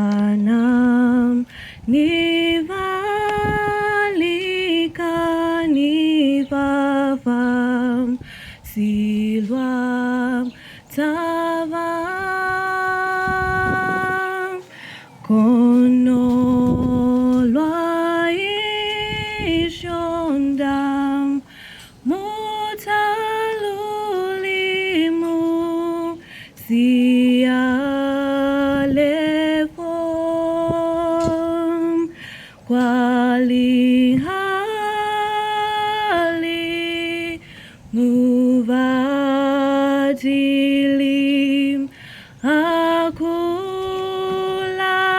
kukopanam nivalika nivavam silvam tavam konolwa ishondam mutalulimu sialefom kwalihali muvatilim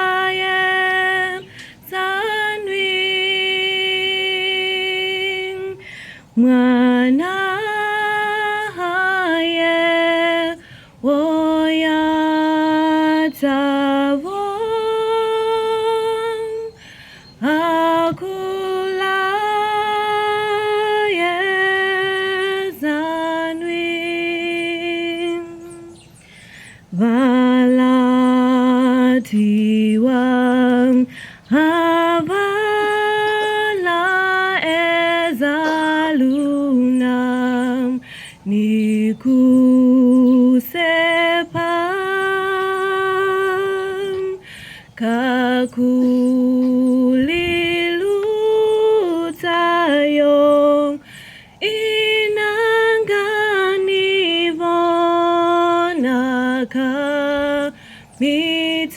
akulayem sanwing Mwanahaye woyatavon akulaye zanwin valatiwang havala ezalunam nikusepam kakulilutayong inanganivonaka mitang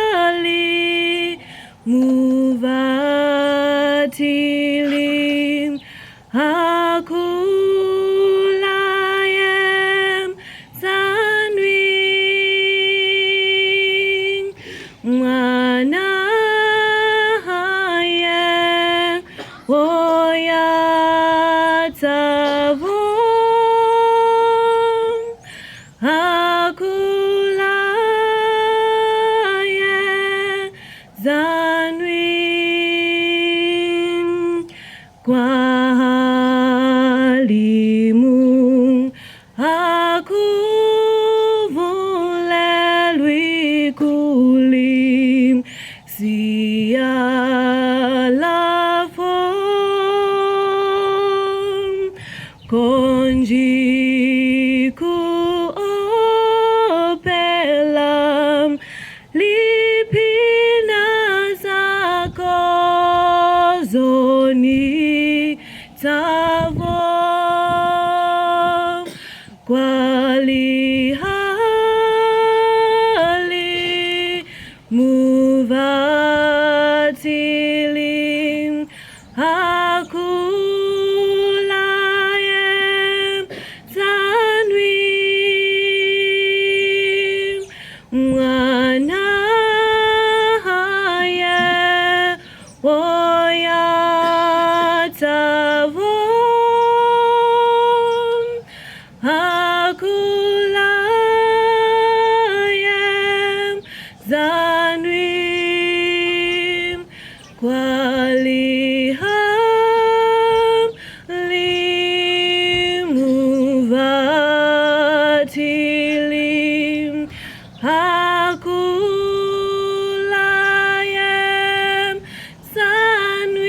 kwalihali muvatilim akulayem zanwing Mwanahaye woyatavon akulaye zanwin kwalimu akuvulelwikulim sialafom konjiku opelam lipina zako zoni tavo kwalihali muvatilim akulayem zanwim Mwanahaye woyatavon akulayem zanwim kwaliham limuvatilim akulayem zanwim